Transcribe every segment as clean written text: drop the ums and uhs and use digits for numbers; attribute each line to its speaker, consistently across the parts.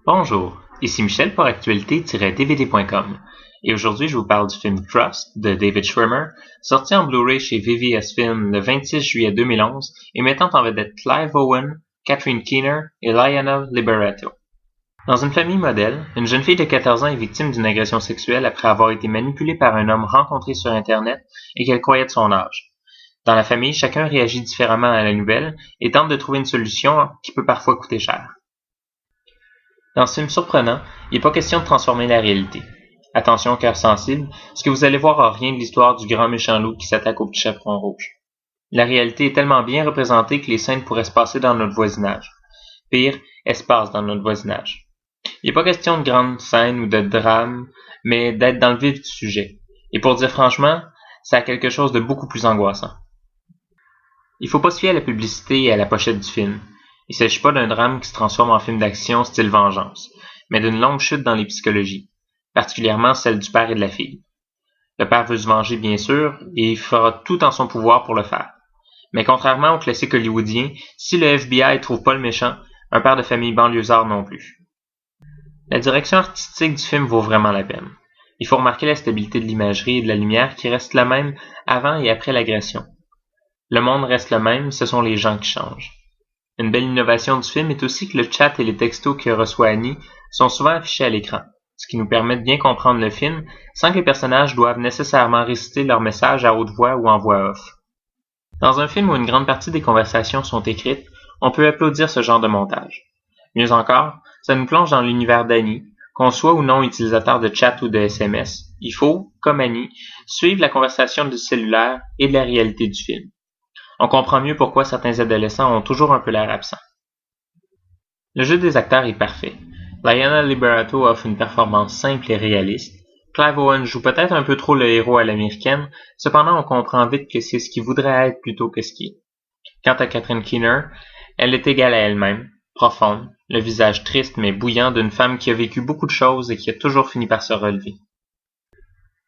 Speaker 1: Bonjour, ici Michel pour actualité-dvd.com et aujourd'hui je vous parle du film Trust de David Schwimmer, sorti en Blu-ray chez VVS Film le 26 juillet 2011 et mettant en vedette Clive Owen, Catherine Keener et Lionel Liberato. Dans une famille modèle, une jeune fille de 14 ans est victime d'une agression sexuelle après avoir été manipulée par un homme rencontré sur Internet et qu'elle croyait de son âge. Dans la famille, chacun réagit différemment à la nouvelle et tente de trouver une solution qui peut parfois coûter cher. Dans ce film surprenant, il n'est pas question de transformer la réalité. Attention cœur sensible, ce que vous allez voir n'a rien de l'histoire du grand méchant loup qui s'attaque au petit chaperon rouge. La réalité est tellement bien représentée que les scènes pourraient se passer dans notre voisinage. Pire, elles se passent dans notre voisinage. Il n'est pas question de grandes scènes ou de drame, mais d'être dans le vif du sujet. Et pour dire franchement, ça a quelque chose de beaucoup plus angoissant. Il faut pas se fier à la publicité et à la pochette du film. Il ne s'agit pas d'un drame qui se transforme en film d'action style vengeance, mais d'une longue chute dans les psychologies, particulièrement celle du père et de la fille. Le père veut se venger bien sûr, et il fera tout en son pouvoir pour le faire. Mais contrairement au classique hollywoodien, si le FBI ne trouve pas le méchant, un père de famille banlieusard non plus. La direction artistique du film vaut vraiment la peine. Il faut remarquer la stabilité de l'imagerie et de la lumière qui reste la même avant et après l'agression. Le monde reste le même, ce sont les gens qui changent. Une belle innovation du film est aussi que le chat et les textos que reçoit Annie sont souvent affichés à l'écran, ce qui nous permet de bien comprendre le film sans que les personnages doivent nécessairement réciter leur message à haute voix ou en voix off. Dans un film où une grande partie des conversations sont écrites, on peut applaudir ce genre de montage. Mieux encore, ça nous plonge dans l'univers d'Annie, qu'on soit ou non utilisateur de chat ou de SMS. Il faut, comme Annie, suivre la conversation du cellulaire et de la réalité du film. On comprend mieux pourquoi certains adolescents ont toujours un peu l'air absents. Le jeu des acteurs est parfait. Lionel Liberato offre une performance simple et réaliste. Clive Owen joue peut-être un peu trop le héros à l'américaine, cependant on comprend vite que c'est ce qu'il voudrait être plutôt que ce qu'il est. Quant à Catherine Keener, elle est égale à elle-même, profonde, le visage triste mais bouillant d'une femme qui a vécu beaucoup de choses et qui a toujours fini par se relever.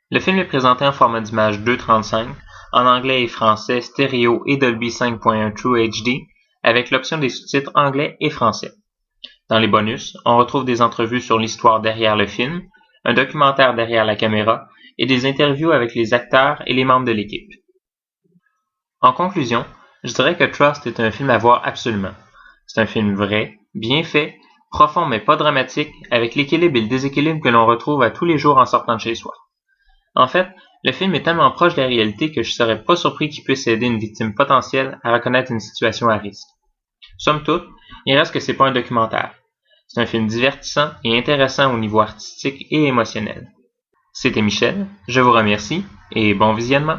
Speaker 1: Le film est présenté en format d'image 2.35, en anglais et français, stéréo et Dolby 5.1 True HD, avec l'option des sous-titres anglais et français. Dans les bonus, on retrouve des entrevues sur l'histoire derrière le film, un documentaire derrière la caméra et des interviews avec les acteurs et les membres de l'équipe. En conclusion, je dirais que Trust est un film à voir absolument. C'est un film vrai, bien fait, profond mais pas dramatique, avec l'équilibre et le déséquilibre que l'on retrouve à tous les jours en sortant de chez soi. En fait, le film est tellement proche de la réalité que je serais pas surpris qu'il puisse aider une victime potentielle à reconnaître une situation à risque. Somme toute, il reste que c'est pas un documentaire. C'est un film divertissant et intéressant au niveau artistique et émotionnel. C'était Michel, je vous remercie et bon visionnement.